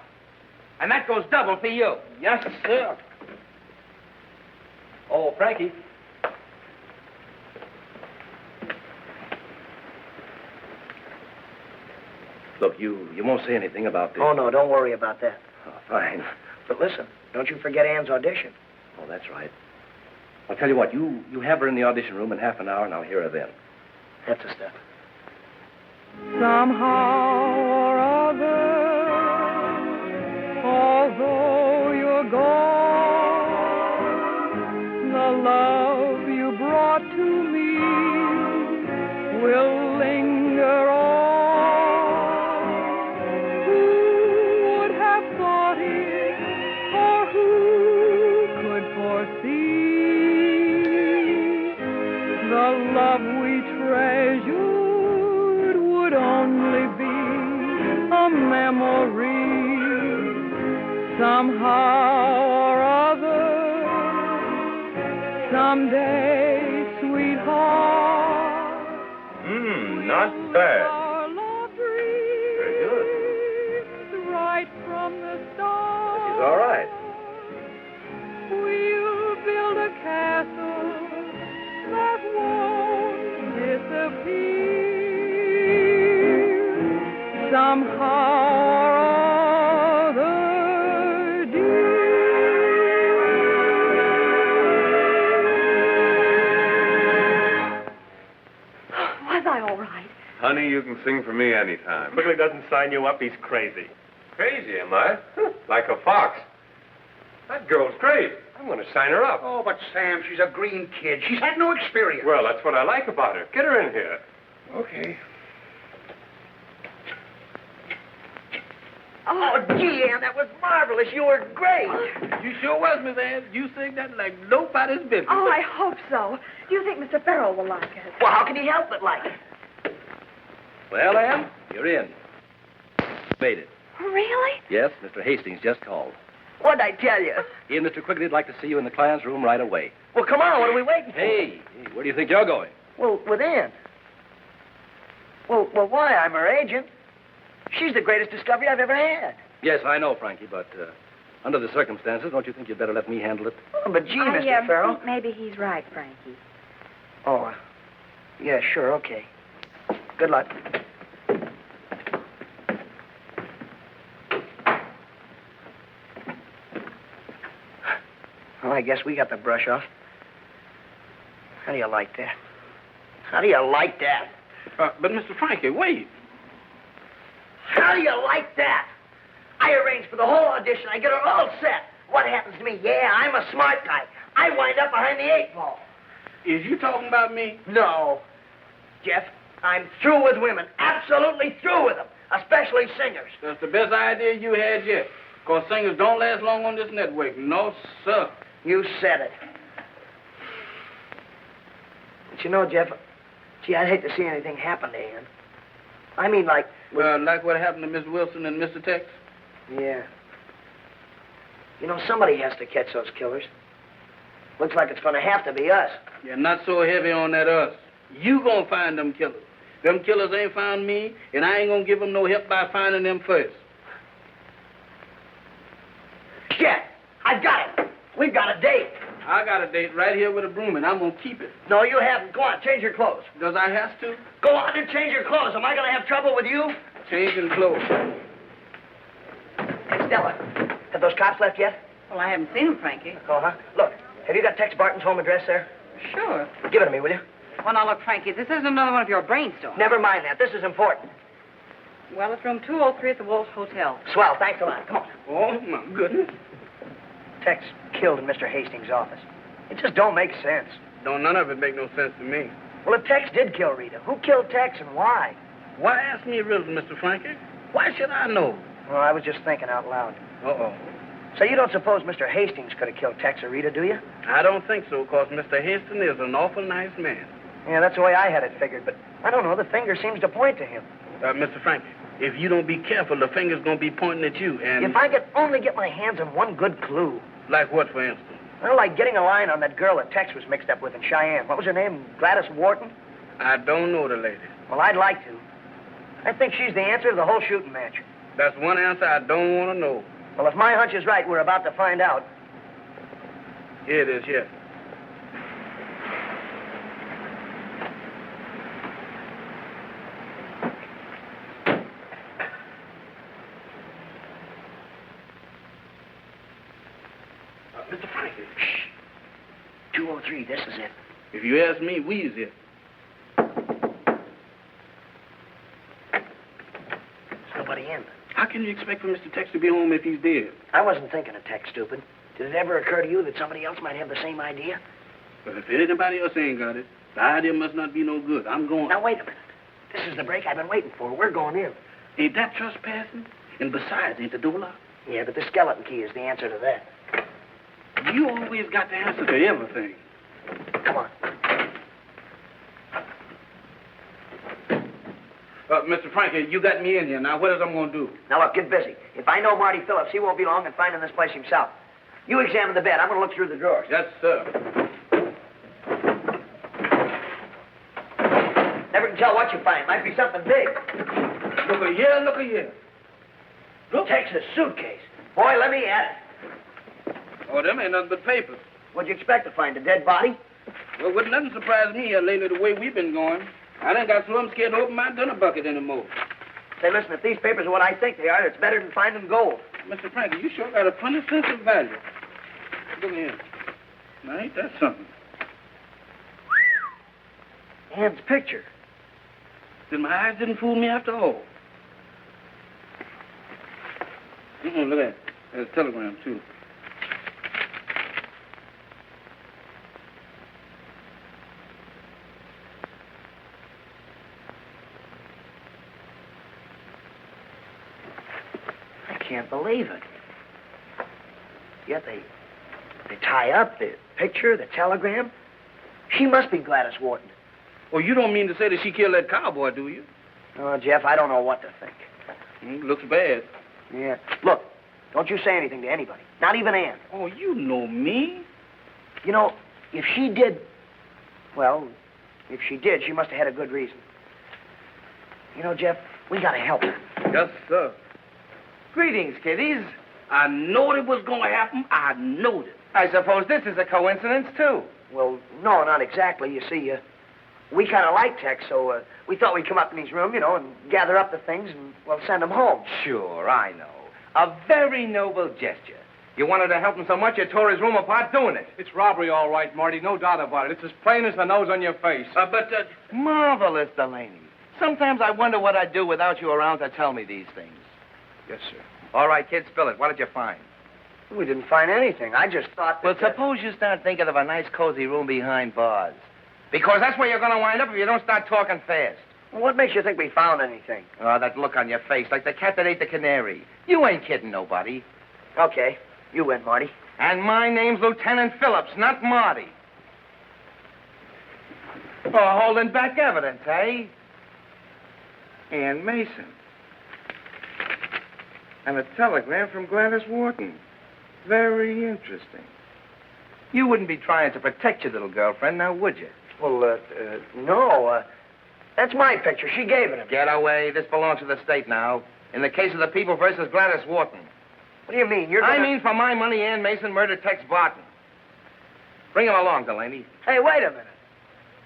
And that goes double for you. Yes, sir. Oh, Frankie. Look, you won't say anything about this. Oh, no, don't worry about that. Oh, fine. But listen, don't you forget Ann's audition. Oh, that's right. I'll tell you what, you have her in the audition room in half an hour, and I'll hear her then. That's the stuff. Somehow or other, although you're gone, the love you brought to me will linger on. Who would have thought it, or who could foresee the love we treasured would only be a memory. Somehow or other, someday, sweetheart. Not bad. Our love Very good. dreams right from the start. She's all right. We'll build a castle that won't disappear. Somehow or other, dear. Was I all right? Honey, you can sing for me anytime. Quigley doesn't sign you up. He's crazy. Crazy, am I? Like a fox. That girl's great. I'm going to sign her up. Oh, but Sam, she's a green kid. She's had no experience. Well, that's what I like about her. Get her in here. Okay. Oh, gee, Ann, that was marvelous. You were great. You sure was, Miss Ann. You sang that like nobody's business. Oh, I hope so. Do you think Mr. Farrell will like it? Well, how can he help but like it? Well, Ann, you're in. Made it. Really? Yes, Mr. Hastings just called. What'd I tell you? He and Mr. Quigley'd like to see you in the client's room right away. Well, come on. What are we waiting for? Hey, where do you think you're going? Well, with Ann. Well, why? I'm her agent. She's the greatest discovery I've ever had. Yes, I know, Frankie, but under the circumstances, don't you think you'd better let me handle it? Oh, but gee, Mr. I Farrell. think maybe he's right, Frankie. Oh, yeah, sure, okay. Good luck. Well, I guess we got the brush off. How do you like that? How do you like that? But Mr. Frankie, wait. How do you like that? I arranged for the whole audition. I get her all set. What happens to me? Yeah, I'm a smart guy. I wind up behind the 8 ball. Is you talking about me? No. Jeff, I'm through with women. Absolutely through with them. Especially singers. That's the best idea you had yet. Because singers don't last long on this network. No, sir. You said it. But you know, Jeff, gee, I'd hate to see anything happen to Ann. I mean, like... like what happened to Miss Wilson and Mr. Tex? Yeah. You know, somebody has to catch those killers. Looks like it's going to have to be us. You're not so heavy on that us. You gonna find them killers. Them killers ain't found me, and I ain't gonna give them no help by finding them first. Shit! I've got it. We've got a date. I got a date right here with a broom, and I'm gonna keep it. No, you haven't. Go on, change your clothes. Does I have to? Go on and change your clothes. Am I going to have trouble with you? Changing clothes. Hey, Stella, have those cops left yet? Well, I haven't seen him, Frankie. Oh, huh? Look, have you got Tex Barton's home address there? Sure. Give it to me, will you? Well, now, look, Frankie, this isn't another one of your brainstorms. Never mind that. This is important. Well, it's room 203 at the Walsh Hotel. Swell. Thanks a lot. Come on. Oh, my goodness. Tex killed in Mr. Hastings' office. It just don't make sense. Don't none of it make no sense to me. Well, if Tex did kill Rita, who killed Tex and why? Why ask me a riddle, Mr. Frankie? Why should I know? Well, I was just thinking out loud. Uh-oh. So you don't suppose Mr. Hastings could have killed Tex or Rita, do you? I don't think so, because Mr. Hastings is an awful nice man. Yeah, that's the way I had it figured, but I don't know. The finger seems to point to him. Mr. Frankie, if you don't be careful, the finger's going to be pointing at you, and... If I could only get my hands on one good clue. Like what, for instance? Well, like getting a line on that girl that Tex was mixed up with in Cheyenne. What was her name? Gladys Wharton? I don't know the lady. Well, I'd like to. I think she's the answer to the whole shooting match. That's one answer I don't want to know. Well, if my hunch is right, we're about to find out. Here it is, yes. Mr. Frankie. Shh. 203, this is it. If you ask me, we is it. There's nobody in. How can you expect for Mr. Tex to be home if he's dead? I wasn't thinking of Tex, stupid. Did it ever occur to you that somebody else might have the same idea? But if anybody else ain't got it, the idea must not be no good. I'm going. Now, wait a minute. This is the break I've been waiting for. We're going in. Ain't that trespassing? And besides, ain't the door locked? Yeah, but the skeleton key is the answer to that. You always got the answer to everything. Come on. Mr. Frankie, you got me in here. Now, what is I'm going to do? Now, look, get busy. If I know Marty Phillips, he won't be long in finding this place himself. You examine the bed. I'm going to look through the drawers. Yes, sir. Never can tell what you find. Might be something big. Look a here, look a here. Look. Texas suitcase. Boy, let me at it. Oh, them ain't nothing but papers. What'd you expect to find, a dead body? Well, wouldn't nothing surprise me here lately the way we've been going. I done got so I'm scared to open my dinner bucket anymore. Say, listen, if these papers are what I think they are, it's better than finding gold. Mr. Frankie, you sure got a funny sense of value. Look at here. Now, ain't that something? Ann's picture. Then my eyes didn't fool me after all. Look at that. There's a telegram, too. I can't believe it. Yet they tie up the picture, the telegram. She must be Gladys Wharton. Well, you don't mean to say that she killed that cowboy, do you? Oh, Jeff, I don't know what to think. Looks bad. Yeah. Look, don't you say anything to anybody. Not even Ann. Oh, you know me. You know, if she did... Well, if she did, she must have had a good reason. You know, Jeff, we gotta help her. Yes, sir. Greetings, kiddies. I knowed it was going to happen. I knowed it. I suppose this is a coincidence, too. Well, no, not exactly. You see, we kind of like Tex, so we thought we'd come up in his room, you know, and gather up the things and, well, send him home. Sure, I know. A very noble gesture. You wanted to help him so much you tore his room apart doing it. It's robbery, all right, Marty. No doubt about it. It's as plain as the nose on your face. Marvelous, Delaney. Sometimes I wonder what I'd do without you around to tell me these things. Yes, sir. All right, kid, spill it. What did you find? We didn't find anything. I just thought that... Well, suppose you start thinking of a nice, cozy room behind bars. Because that's where you're going to wind up if you don't start talking fast. Well, what makes you think we found anything? Oh, that look on your face, like the cat that ate the canary. You ain't kidding nobody. Okay. You win, Marty. And my name's Lieutenant Phillips, not Marty. Oh, holding back evidence, eh? Ann Mason. And a telegram from Gladys Wharton. Very interesting. You wouldn't be trying to protect your little girlfriend, now would you? Well, no. That's my picture. She gave it him. Get away. This belongs to the state now. In the case of the people versus Gladys Wharton. What do you mean? I mean, for my money, Ann Mason murdered Tex Barton. Bring him along, Delaney. Hey, wait a minute.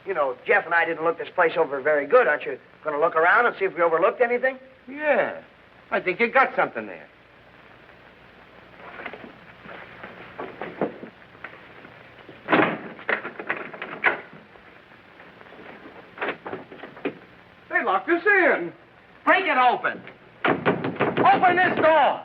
You know, Jeff and I didn't look this place over very good. Aren't you going to look around and see if we overlooked anything? Yeah. I think you got something there. They locked us in. Break it open. Open this door.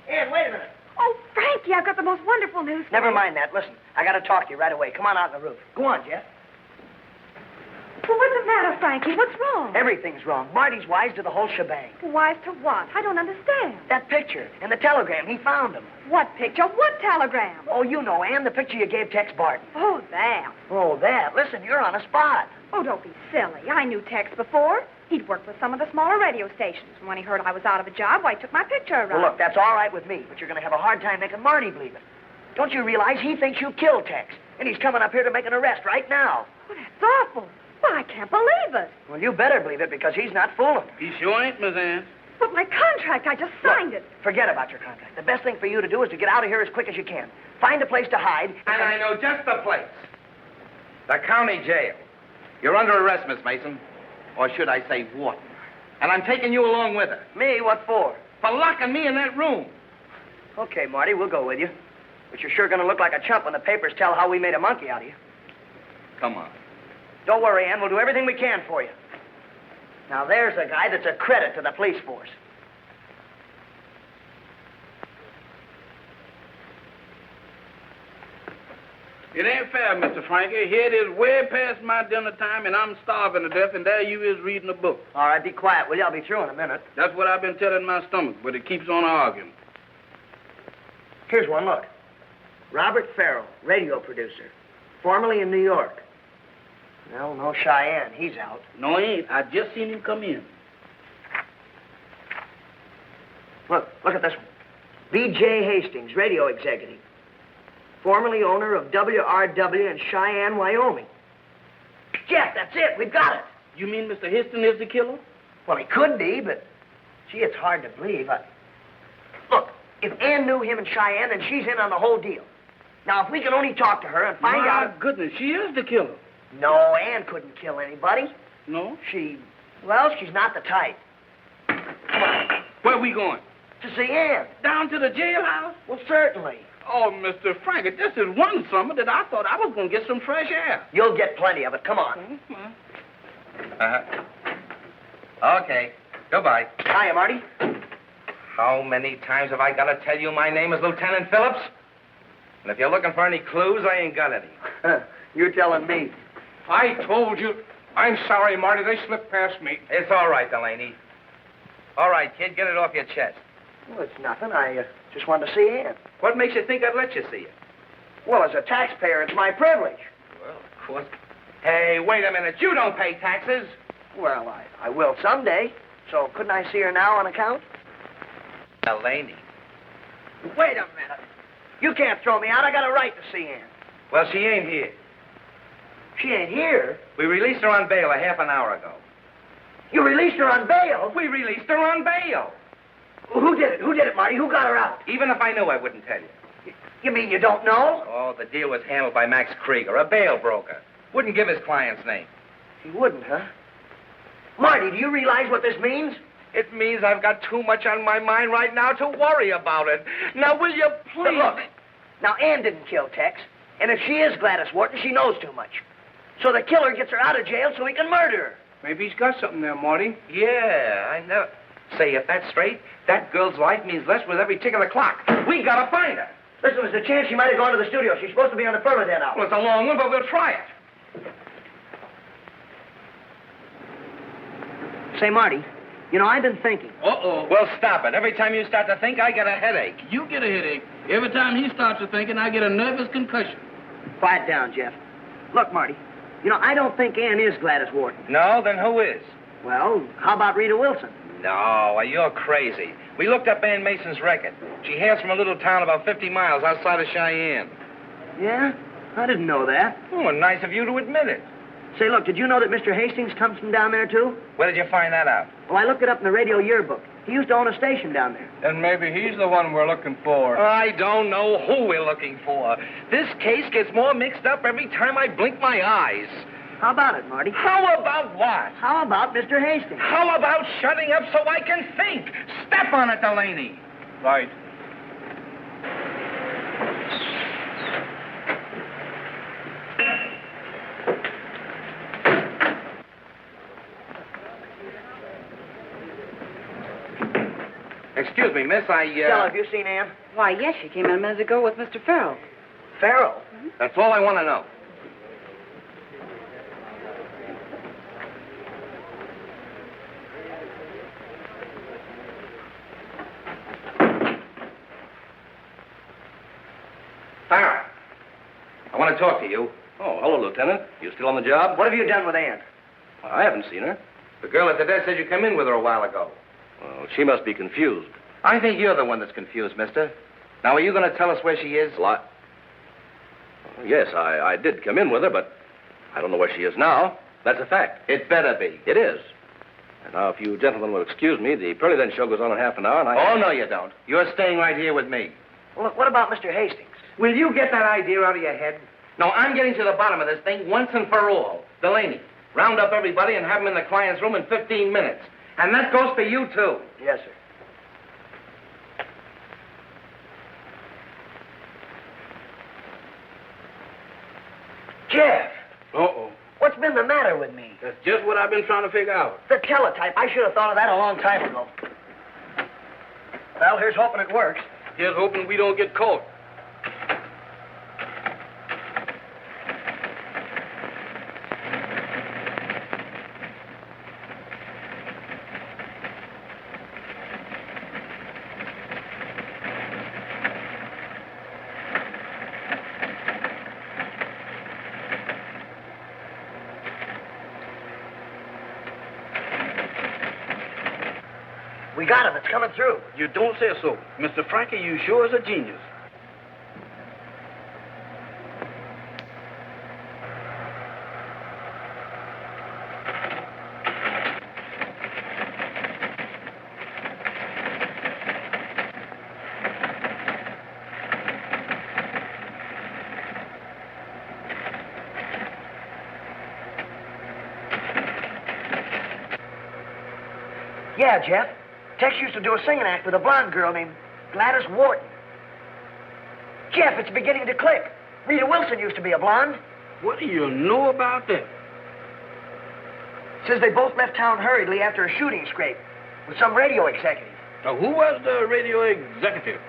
Ann, wait a minute. Oh, Frankie, I've got the most wonderful news for Never you. mind that. Listen, I got to talk to you right away. Come on out on the roof. Go on, Jeff. Well, what's the matter, Frankie? What's wrong? Everything's wrong. Marty's wise to the whole shebang. Wise to what? I don't understand. That picture and the telegram, he found them. What picture? What telegram? Oh, you know, Ann, the picture you gave Tex Barton. Oh, that. Oh, that. Listen, you're on a spot. Oh, don't be silly. I knew Tex before. He'd worked with some of the smaller radio stations. And when he heard I was out of a job, why, he took my picture around. Well, look, that's all right with me, but you're going to have a hard time making Marty believe it. Don't you realize he thinks you killed Tex? And he's coming up here to make an arrest right now. Oh, that's awful. Well, I can't believe it. Well, you better believe it because he's not fooling. He sure ain't, Miss Ann. But my contract, I just signed it. Forget about your contract. The best thing for you to do is to get out of here as quick as you can. Find a place to hide. And I know just the place. The county jail. You're under arrest, Miss Mason. Or should I say, warden. And I'm taking you along with her. Me? What for? For locking me in that room. Okay, Marty, we'll go with you. But you're sure going to look like a chump when the papers tell how we made a monkey out of you. Come on. Don't worry, Ann. We'll do everything we can for you. Now, there's a guy that's a credit to the police force. It ain't fair, Mr. Frankie. Here it is way past my dinner time, and I'm starving to death, and there you is reading a book. All right, be quiet, will you? I'll be through in a minute. That's what I've been telling my stomach, but it keeps on arguing. Here's one, look. Robert Farrell, radio producer, formerly in New York. Well, no Cheyenne. He's out. No, he ain't. I just seen him come in. Look at this one. B.J. Hastings, radio executive. Formerly owner of WRW in Cheyenne, Wyoming. Jeff, that's it. We've got it. You mean Mr. Hastings is the killer? Well, he could be, but, gee, it's hard to believe. Look, if Ann knew him in Cheyenne, then she's in on the whole deal. Now, if we can only talk to her and find out... My goodness, she is the killer. No, Ann couldn't kill anybody. No? She's not the type. Come on. Where we going? To see Ann. Down to the jailhouse? Well, certainly. Oh, Mr. Frankie, this is one summer that I thought I was going to get some fresh air. You'll get plenty of it. Come on. Okay. Goodbye. Hiya, Marty. How many times have I got to tell you my name is Lieutenant Phillips? And if you're looking for any clues, I ain't got any. You're telling me. I told you. I'm sorry, Marty. They slipped past me. It's all right, Delaney. All right, kid, get it off your chest. Well, it's nothing. I just wanted to see Ann. What makes you think I'd let you see it? Well, as a taxpayer, it's my privilege. Well, of course. Hey, wait a minute. You don't pay taxes. Well, I will someday. So couldn't I see her now on account? Delaney. Wait a minute. You can't throw me out. I got a right to see Ann. Well, she ain't here. She ain't here? We released her on bail a half an hour ago. You released her on bail? We released her on bail. Who did it? Who did it, Marty? Who got her out? Even if I knew, I wouldn't tell you. You mean you don't know? Oh, the deal was handled by Max Krieger, a bail broker. Wouldn't give his client's name. He wouldn't, huh? Marty, do you realize what this means? It means I've got too much on my mind right now to worry about it. Now, will you please... But look, now, Ann didn't kill Tex, and if she is Gladys Wharton, she knows too much. So the killer gets her out of jail so he can murder her. Maybe he's got something there, Marty. Yeah, I know. Say, if that's straight, that girl's life means less with every tick of the clock. We gotta find her. Listen, there's a chance she might have gone to the studio. She's supposed to be on the Perla now. Well, it's a long one, but we'll try it. Say, Marty, you know, I've been thinking. Uh-oh. Well, stop it. Every time you start to think, I get a headache. You get a headache. Every time he starts to thinking, I get a nervous concussion. Quiet down, Jeff. Look, Marty, you know, I don't think Ann is Gladys Wharton. No? Then who is? Well, how about Rita Wilson? No, you're crazy. We looked up Ann Mason's record. She hails from a little town about 50 miles outside of Cheyenne. Yeah? I didn't know that. Oh, nice of you to admit it. Say, look, did you know that Mr. Hastings comes from down there, too? Where did you find that out? Oh, I looked it up in the radio yearbook. He used to own a station down there. Then maybe he's the one we're looking for. I don't know who we're looking for. This case gets more mixed up every time I blink my eyes. How about it, Marty? How about what? How about Mr. Hastings? How about shutting up so I can think? Step on it, Delaney. Right. Excuse me, miss, Stella, have you seen Ann? Why, yes, she came in a minute ago with Mr. Farrell. Farrell? That's all I want to know. Farrell, I want to talk to you. Oh, hello, Lieutenant. You still on the job? What have you done with Ann? Well, I haven't seen her. The girl at the desk said you came in with her a while ago. Well, she must be confused. I think you're the one that's confused, mister. Now, are you going to tell us where she is? What? Yes, I did come in with her, but I don't know where she is now. That's a fact. It better be. It is. And now, if you gentlemen will excuse me, the Pearly Then show goes on in half an hour, and Oh, no, you don't. You're staying right here with me. Well, look, what about Mr. Hastings? Will you get that idea out of your head? No, I'm getting to the bottom of this thing once and for all. Delaney, round up everybody and have them in the client's room in 15 minutes. And that goes for you, too. Yes, sir. Jeff! Uh-oh. What's been the matter with me? That's just what I've been trying to figure out. The teletype. I should have thought of that a long time ago. Well, here's hoping it works. Here's hoping we don't get caught. We got him. It's coming through. You don't say so. Mr. Frankie, you sure is a genius. Yeah, Jeff. Tex used to do a singing act with a blonde girl named Gladys Wharton. Jeff, it's beginning to click. Rita Wilson used to be a blonde. What do you know about that? Says they both left town hurriedly after a shooting scrape with some radio executive. Now, who was the radio executive?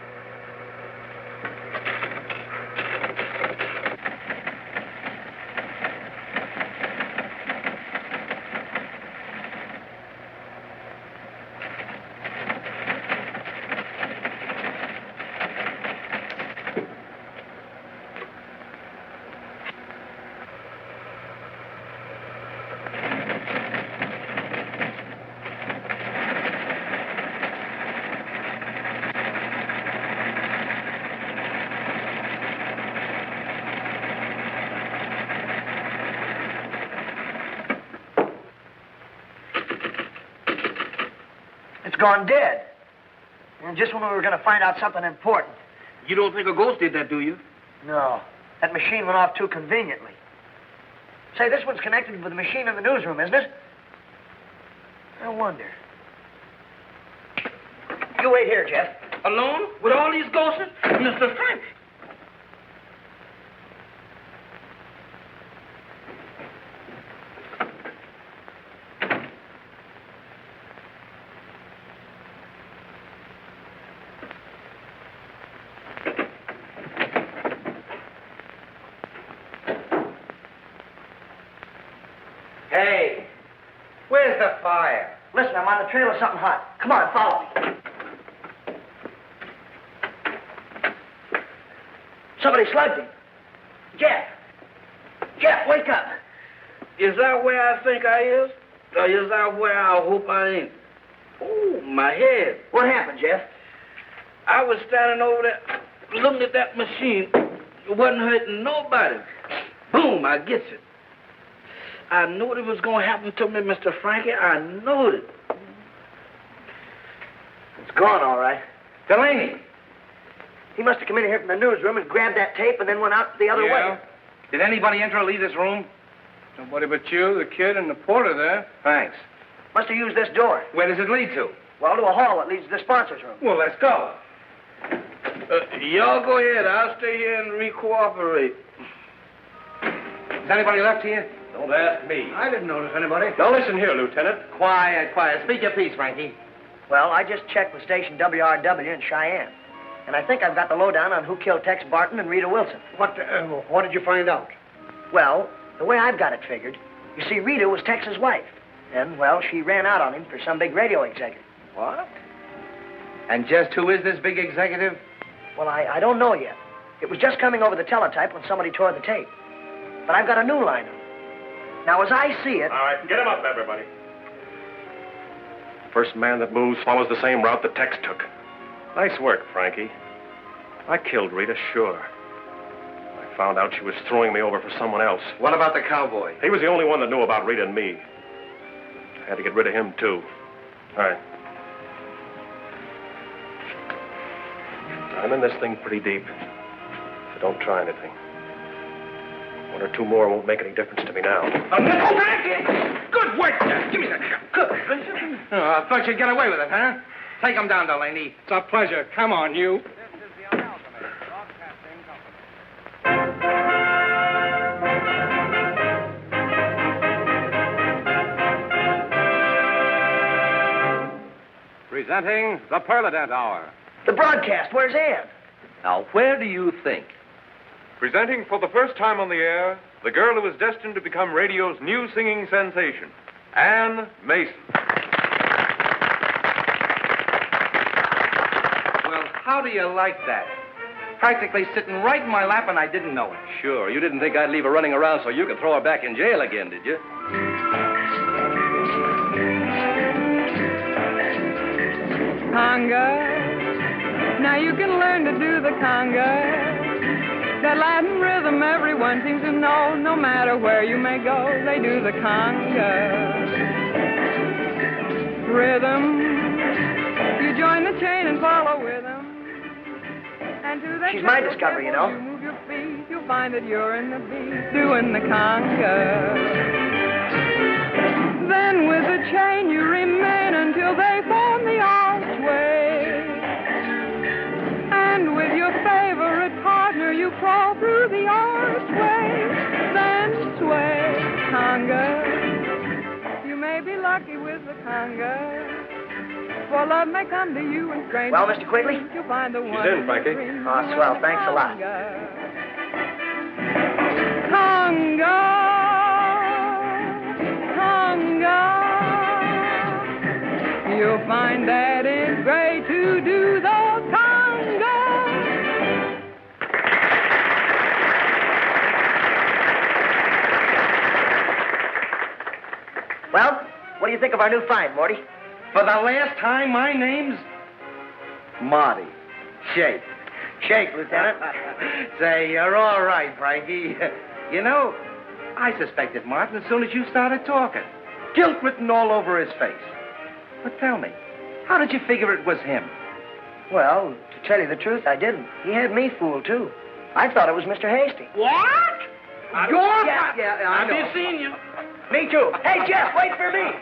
It's gone dead. And just when we were going to find out something important. You don't think a ghost did that, do you? No. That machine went off too conveniently. Say, this one's connected with the machine in the newsroom, isn't it? I wonder. You wait here, Jeff. Alone? With all these ghosts? Mr. Frank! Hey, where's the fire? Listen, I'm on the trail of something hot. Come on, follow me. Somebody slugged him. Jeff! Jeff, wake up! Is that where I think I is? Or is that where I hope I ain't? Oh, my head. What happened, Jeff? I was standing over there looking at that machine. It wasn't hurting nobody. Boom, I gets it. I knew it was going to happen to me, Mr. Frankie. I knew it. It's gone, all right. Delaney. He must have come in here from the newsroom and grabbed that tape and then went out the other way. Did anybody enter or leave this room? Nobody but you, the kid, and the porter there. Thanks. Must have used this door. Where does it lead to? Well, to a hall that leads to the sponsors' room. Well, let's go. Y'all go ahead. I'll stay here and re-cooperate. Is anybody left here? Don't ask me. I didn't notice anybody. Now listen here, Lieutenant. Quiet, quiet. Speak your piece, Frankie. Well, I just checked with station WRW in Cheyenne. And I think I've got the lowdown on who killed Tex Barton and Rita Wilson. What did you find out? Well, the way I've got it figured, you see, Rita was Tex's wife. And, well, she ran out on him for some big radio executive. What? And just who is this big executive? Well, I don't know yet. It was just coming over the teletype when somebody tore the tape. But I've got a new line on it. Now, as I see it... All right, get him up, everybody. First man that moves follows the same route that Tex took. Nice work, Frankie. I killed Rita, sure. I found out she was throwing me over for someone else. What about the cowboy? He was the only one that knew about Rita and me. I had to get rid of him, too. All right. I'm in this thing pretty deep, so don't try anything. One or two more won't make any difference to me now. Good work, Jeff. Give me that gun. Good. Oh, I thought you'd get away with it, huh? Take him down, Delaney. It's a pleasure. Come on, you. Presenting the Perladent Hour. The broadcast. Where's Ann? Now, where do you think? Presenting for the first time on the air, the girl who is destined to become radio's new singing sensation, Ann Mason. Well, how do you like that? Practically sitting right in my lap and I didn't know it. Sure, you didn't think I'd leave her running around so you could throw her back in jail again, did you? Conga. Now you can learn to do the conga. That Latin rhythm everyone seems to know. No matter where you may go, they do the conga. Rhythm. You join the chain and follow with them. And to that She's my discovery, you know. You move your feet, you'll find that you're in the beat doing the conga. Then with the chain you remain until they form the archway. And with your favorite partner you crawl through the archway. Then sway, conga. You may be lucky with the conga. For love may come to you in strange. Well, Mr. Quigley? You'll find the one. She's in, Frankie. Oh, swell. Thanks a lot. Conga. Conga. You'll find that it's great to do the conga. Well, what do you think of our new find, Morty? For the last time, my name's Marty. Shake. Shake, Lieutenant. Say, you're all right, Frankie. You know, I suspected Martin as soon as you started talking. Guilt written all over his face. But tell me, how did you figure it was him? Well, to tell you the truth, I didn't. He had me fooled, too. I thought it was Mr. Hasty. What? Yeah, I I've know. been seeing you. Me, too. Hey, Jeff, wait for me.